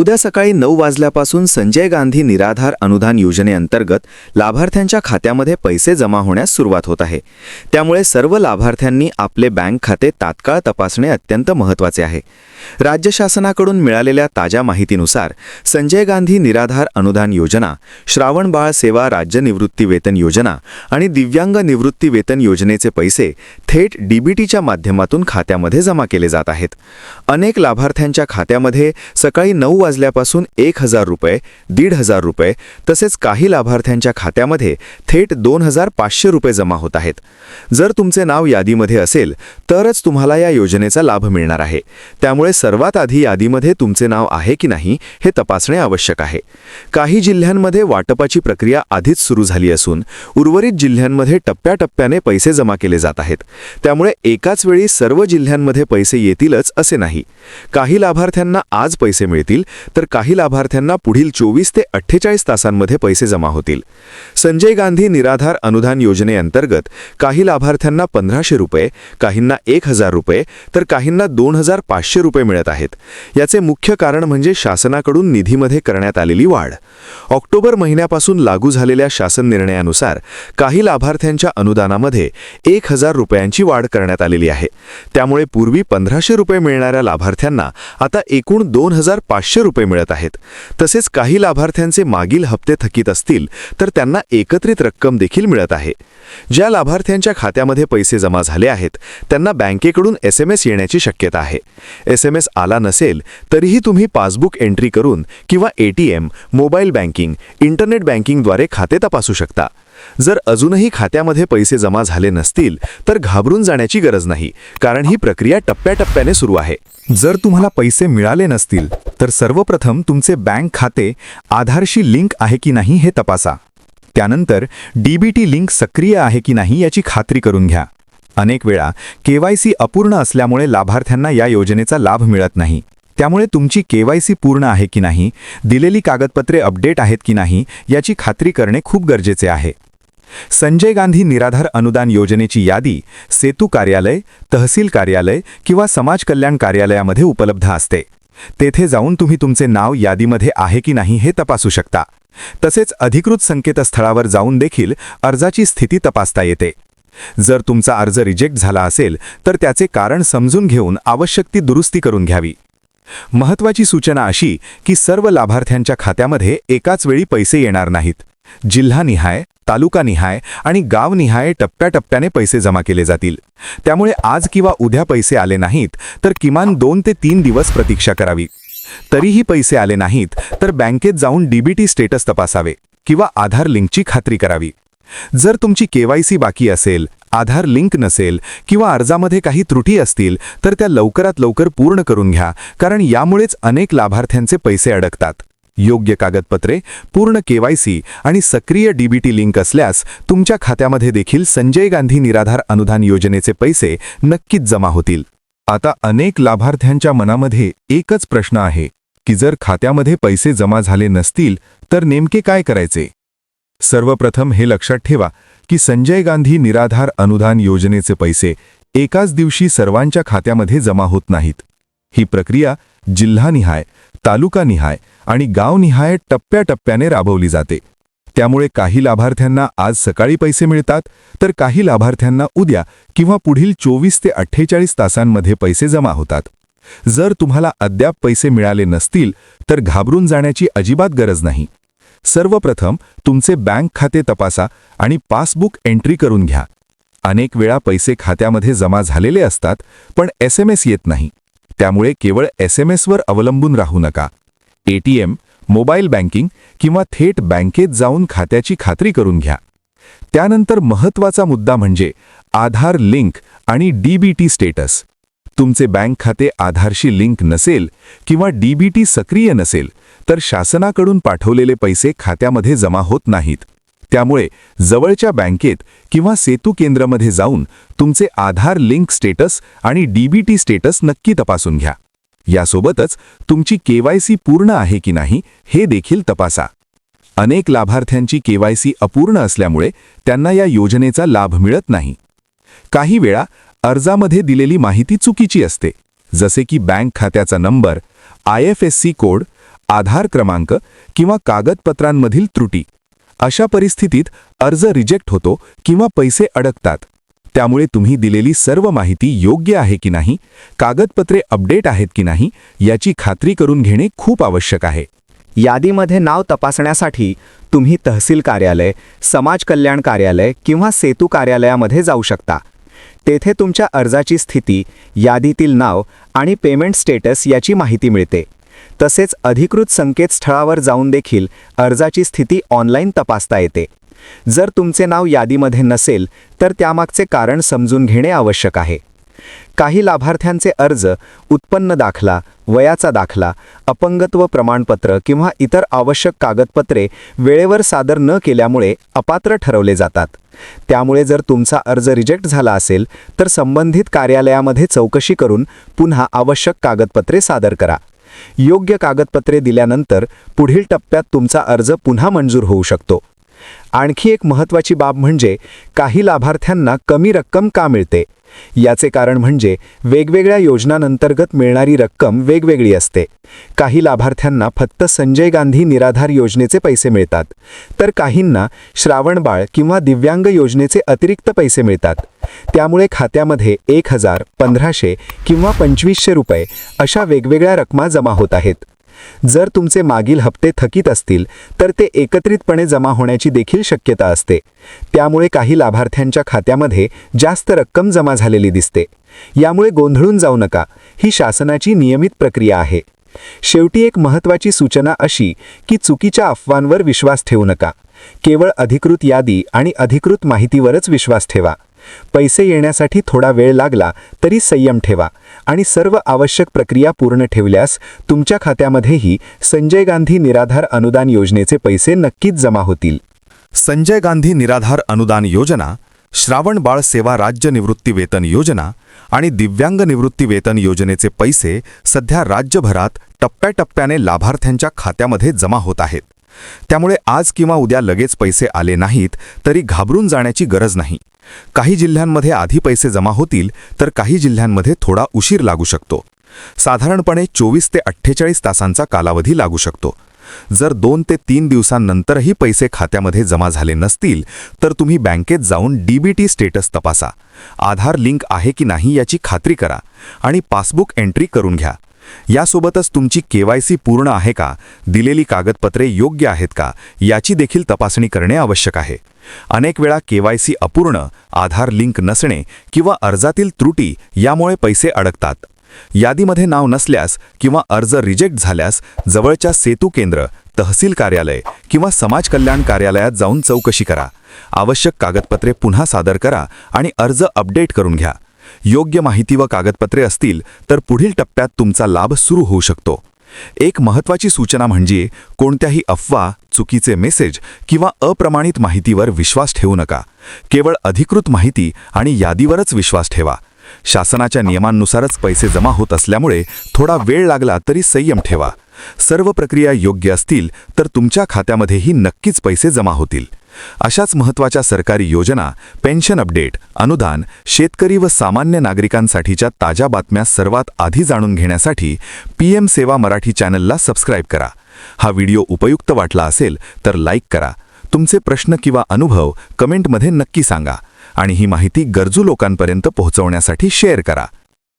उद्या सकाळी 9 वाजल्यापासून संजय गांधी निराधार अनुदान योजनेअंतर्गत लाभार्थ्यांच्या खात्यामध्ये पैसे जमा होण्यास सुरुवात होत आहे। त्यामुळे सर्व लाभार्थ्यांनी आपले बँक खाते तात्काळ तपासणे अत्यंत महत्त्वाचे आहे। राज्य शासनाकडून मिळालेल्या ताज्या माहितीनुसार संजय गांधी निराधार अनुदान योजना, श्रावण बाळ सेवा राज्य निवृत्ती वेतन योजना आणि दिव्यांग निवृत्ती वेतन योजनेचे पैसे थेट डीबीटीच्या माध्यमातून खात्यामध्ये जमा केले जात आहेत। अनेक लाभार्थ्यांच्या खात्यामध्ये सकाळी 9 वाजल्यापासून 1000 रुपये, 1500 रुपये तसेच काही लाभार्थ्यांच्या खात्यामध्ये थेट 2500 रुपये जमा होत आहेत। जर तुमचे नाव यादीमध्ये असेल तरच तुम्हाला या योजनेचा लाभ मिळणार आहे। त्यामुळे सर्वात आधी यादीमध्ये तुमचे नाव आहे की नाही हे तपासणे आवश्यक आहे। काही जिल्ह्यांमध्ये वाटपाची प्रक्रिया आधीच सुरू झाली असून उर्वरित जिल्ह्यांमध्ये टप्प्याटप्प्याने पैसे जमा केले जात आहेत। त्यामुळे एकाच वेळी सर्व जिल्ह्यांमध्ये पैसे येतीलच असे नाही। काही लाभार्थ्यांना आज पैसे मिळतील तर काही लाभार्थ्यांना पुढील 24 ते 48 तासांमध्ये पैसे जमा होतील। संजय गांधी निराधार अनुदान योजनेअंतर्गत काही लाभार्थ्यांना 1500 रुपये, काहींना 1000 रुपये तर काहींना 2500 रुपये मिळत आहेत। याचे मुख्य कारण म्हणजे शासनाकडून निधीमध्ये करण्यात आलेली वाढ। ऑक्टोबर महिन्यापासून लागू झालेल्या शासन निर्णयानुसार काही लाभार्थ्यांच्या अनुदानामध्ये 1000 रुपयांची वाढ करण्यात आलेली आहे। त्यामुळे पूर्वी 1500 रुपये मिळणाऱ्या लाभार्थ्यांना आता एकूण 2500 रुपये मिळत आहेत। तसेच काही लाभार्थ्यांचे मागील हप्ते थकीत असतील तर त्यांना एकत्रित रक्कम देखील मिळत आहे। ज्या लाभार्थ्यांच्या खात्यामध्ये पैसे जमा झाले आहेत त्यांना बँकेकडून SMS येण्याची शक्यता आहे। SMS आला नसेल तरीही तुम्ही पासबुक एंट्री करून किंवा ATM, मोबाईल बँकिंग, इंटरनेट बँकिंगद्वारे खाते तपासू शकता। जर अजूनही खात्यामध्ये पैसे जमा झाले नसतील तर घाबरून जाण्याची गरज नाही, कारण ही प्रक्रिया टप्प्याटप्प्याने सुरू आहे। जर तुम्हाला पैसे मिळाले नसतील तर सर्वप्रथम तुमचे बँक खाते आधारशी लिंक आहे की नाही हे तपासा। त्यानंतर DBT लिंक सक्रिय आहे की नाही याची खात्री करून घ्या। अनेक वेळा KYC अपूर्ण असल्यामुळे लाभार्थ्यांना या योजनेचा लाभ मिळत नाही। त्यामुळे तुमची KYC पूर्ण आहे की नाही, दिलेली कागदपत्रे अपडेट आहेत की नाही याची खात्री करणे खूप गरजेचे आहे। संजय गांधी निराधार अनुदान योजनेची यादी सेतू कार्यालय, तहसील कार्यालय किंवा समाज कल्याण कार्यालयामध्ये उपलब्ध असते। तेथे जाऊन तुम्ही तुमचे नाव यादीमध्ये आहे की नाही हे तपासू शकता। तसेच अधिकृत संकेतस्थळावर जाऊन देखील अर्जाची स्थिती तपासता येते। जर तुमचा अर्ज रिजेक्ट झाला असेल तर त्याचे कारण समजून घेऊन आवश्यक ती दुरुस्ती करून घ्यावी। महत्त्वाची सूचना अशी की सर्व लाभार्थ्यांच्या खात्यामध्ये एकाच वेळी पैसे येणार नाहीत। जिल्हानिहाय, तालुकानिहाय आणि गावनिहाय टप्प्याटप्प्याने पैसे जमा केले जातील। त्यामुळे आज किंवा उद्या पैसे आले नाहीत तर किमान 2 ते 3 दिवस प्रतीक्षा करावी। तरीही पैसे आले नाहीत तर बँकेत जाऊन DBT स्टेटस तपासावे किंवा आधार लिंकची खात्री करावी। जर तुमची KYC बाकी असेल, आधार लिंक नसेल किंवा अर्जामध्ये काही त्रुटी असतील तर त्या लवकरात लवकर पूर्ण करून घ्या, कारण यामुळेच अनेक लाभार्थ्यांचे पैसे अडकतात। योग्य कागदपत्रे, पूर्ण KYC आणि सक्रिय DBT लिंक असल्यास तुमच्या खात्यामध्ये देखील संजय गांधी निराधार अनुदान योजनेचे पैसे नक्कीच जमा होतील। आता अनेक लाभार्थ्यांच्या मनामध्ये एकच प्रश्न आहे की जर खात्यामध्ये पैसे जमा झाले नसतील तर नेमके काय करायचे? सर्वप्रथम हे लक्षात ठेवा की संजय गांधी निराधार अनुदान योजनेचे पैसे एकाच दिवशी सर्वांच्या खात्यामध्ये जमा होत नाहीत। ही प्रक्रिया जिल्हानिहाय, तालुकानिहाय आणि गावनिहाय टप्प्याटप्प्याने राबवली जाते। त्यामुळे काही लाभार्थ्यांना आज सकाळी पैसे मिळतात तर काही लाभार्थ्यांना उद्या किंवा पुढील 24 ते 48 तासांमध्ये पैसे जमा होतात। जर तुम्हाला अद्याप पैसे मिळाले नसतील तर घाबरून जाण्याची अजिबात गरज नाही। सर्वप्रथम तुमचे बँक खाते तपासा आणि पासबुक एंट्री करून घ्या। अनेक वेळा पैसे खात्यामध्ये जमा झालेले असतात पण SMS येत नाही। त्यामुळे केवळ SMS वर अवलंबून राहू नका। ATM, मोबाईल बँकिंग किंवा थेट बँकेत जाऊन खात्याची खात्री करून घ्या। त्यानंतर महत्त्वाचा मुद्दा म्हणजे आधार लिंक आणि DBT स्टेटस। तुमचे बँक खाते आधारशी लिंक नसेल किंवा DBT सक्रिय नसेल तर शासनाकडून पाठवलेले पैसे खात्यामध्ये जमा होत नाहीत। त्यामुळे जवळच्या बँकेत किंवा सेतू केंद्रामध्ये जाऊन तुमचे आधार लिंक स्टेटस आणि DBT स्टेटस नक्की तपासून घ्या। यासोबतच तुमची KYC पूर्ण आहे की नाही हे देखील तपासा। अनेक लाभार्थ्यांची KYC अपूर्ण असल्यामुळे त्यांना या योजनेचा लाभ मिळत नाही। काही वेळा अर्जामध्ये दिलेली माहिती चुकीची असते, जसे की बँक खात्याचा नंबर, IFSC कोड, आधार क्रमांक किंवा कागदपत्रांमधील त्रुटी. अशा परिस्थितीत अर्ज रिजेक्ट होतो किंवा पैसे अडकतात. त्यामुळे तुम्ही दिलेली सर्व माहिती योग्य आहे की नाही, कागदपत्रे अपडेट आहेत की नाही याची खात्री करून घेणे खूप आवश्यक आहे. यादीमध्ये नाव तपासण्यासाठी तुम्ही तहसील कार्यालय, समाज कल्याण कार्यालय किंवा सेतू कार्यालयामध्ये जाऊ शकता. तेथे तुमच्या अर्जाची स्थिती, यादीतील नाव आणि पेमेंट स्टेटस याची माहिती मिळते. तसेच अधिकृत संकेतस्थळावर जाऊन देखील अर्जाची स्थिती ऑनलाईन तपासता येते. जर तुमचे नाव यादीमध्ये नसेल तर त्यामागचे कारण समजून घेणे आवश्यक आहे. काही लाभार्थ्यांचे अर्ज उत्पन्न दाखला, वयाचा दाखला, अपंगत्व प्रमाणपत्र किंवा इतर आवश्यक कागदपत्रे वेळेवर सादर न केल्यामुळे अपात्र ठरवले जातात. त्यामुळे जर तुमचा अर्ज रिजेक्ट झाला असेल तर संबंधित कार्यालयामध्ये चौकशी करून पुन्हा आवश्यक कागदपत्रे सादर करा. योग्य कागदपत्रे दिल्यानंतर पुढील टप्प्यात तुमचा अर्ज पुन्हा मंजूर होऊ शकतो. आणखी एक महत्त्वाची बाब म्हणजे काही लाभार्थ्यांना कमी रक्कम का मिळते. याचे कारण म्हणजे वेगवेगळ्या योजनांअंतर्गत मिळणारी रक्कम वेगवेगळी असते. काही लाभार्थ्यांना फक्त संजय गांधी निराधार योजनेचे पैसे मिळतात, तर काहींना श्रावणबाळ किंवा दिव्यांग योजनेचे अतिरिक्त पैसे मिळतात. त्यामुळे खात्यामध्ये 1000, 1500 किंवा 2500 रुपये अशा वेगवेगळ्या रकमा जमा होत आहेत. जर तुमचे मागील हप्ते थकीत असतील तर ते एकत्रितपणे जमा होण्याची देखील शक्यता असते. त्यामुळे काही लाभार्थ्यांच्या खात्यामध्ये जास्त रक्कम जमा झालेली दिसते. यामुळे गोंधळून जाऊ नका, ही शासनाची नियमित प्रक्रिया आहे. शेवटी एक महत्त्वाची सूचना अशी की चुकीच्या अफवांवर विश्वास ठेवू नका. केवळ अधिकृत यादी आणि अधिकृत माहितीवरच विश्वास ठेवा. पैसे येण्यासाठी थोडा वेळ लागला तरी संयम ठेवा आणि सर्व आवश्यक प्रक्रिया पूर्ण ठेवल्यास तुमच्या खात्यामध्येही संजय गांधी निराधार अनुदान योजनेचे पैसे नक्कीच जमा होतील. संजय गांधी निराधार अनुदान योजना, श्रावण बाळ सेवा राज्य निवृत्ती वेतन योजना आणि दिव्यांग निवृत्ती वेतन योजनेचे पैसे सध्या राज्यभरात टप्प्याटप्प्याने लाभार्थ्यांच्या खात्यामध्ये जमा होत आहेत. त्यामुळे आज किंवा उद्या लगेच पैसे आले नाहीत तरी घाबरून जाण्याची गरज नाही. काही जिल्ह्यांमध्ये आधी पैसे जमा होतील तर काही जिल्ह्यांमध्ये थोडा उशीर लागू शकतो. साधारणपणे 24 ते 48 तासांचा कालावधी लागू शकतो. जर 2 ते 3 दिवसांनंतरही पैसे खात्यामध्ये जमा झाले नसतील तर तुम्ही बँकेत जाऊन डीबीटी स्टेटस तपासा, आधार लिंक आहे की नाही याची खात्री करा आणि पासबुक एंट्री करून घ्या. यासोबतच तुमची केवायसी पूर्ण आहे का, दिलेली कागदपत्रे योग्य आहेत का याची देखील तपासणी करणे आवश्यक आहे. अनेक वेळा केवायसी अपूर्ण, आधार लिंक नसणे किंवा अर्जातील त्रुटी यामुळे पैसे अडकतात. यादीमध्ये नाव नसल्यास किंवा अर्ज रिजेक्ट झाल्यास जवळच्या सेतू केंद्र, तहसील कार्यालय किंवा समाज कल्याण कार्यालयात जाऊन चौकशी करा. आवश्यक कागदपत्रे पुन्हा सादर करा आणि अर्ज अपडेट करून घ्या. योग्य माहिती व कागदपत्रे असतील तर पुढील टप्प्यात तुमचा लाभ सुरू होऊ शकतो. एक महत्त्वाची सूचना म्हणजे कोणत्याही अफवा, चुकीचे मेसेज किंवा अप्रमाणित माहितीवर विश्वास ठेवू नका. केवळ अधिकृत माहिती आणि यादीवरच विश्वास ठेवा. शासनाच्या नियमांनुसारच पैसे जमा होत असल्यामुळे थोडा वेळ लागला तरी संयम ठेवा. सर्व प्रक्रिया योग्य असतील तर तुमच्या खात्यामध्येही नक्कीच पैसे जमा होतील. अशाच महत्त्वाच्या सरकारी योजना, पेन्शन अपडेट, अनुदान, शेतकरी व सामान्य नागरिकांसाठीच्या ताज्या बातम्या सर्वात आधी जाणून घेण्यासाठी PM सेवा मराठी चॅनलला सबस्क्राईब करा. हा व्हिडिओ उपयुक्त वाटला असेल तर लाईक करा. तुमचे प्रश्न किंवा अनुभव कमेंटमध्ये नक्की सांगा आणि ही माहिती गरजू लोकांपर्यंत पोहोचवण्यासाठी शेअर करा.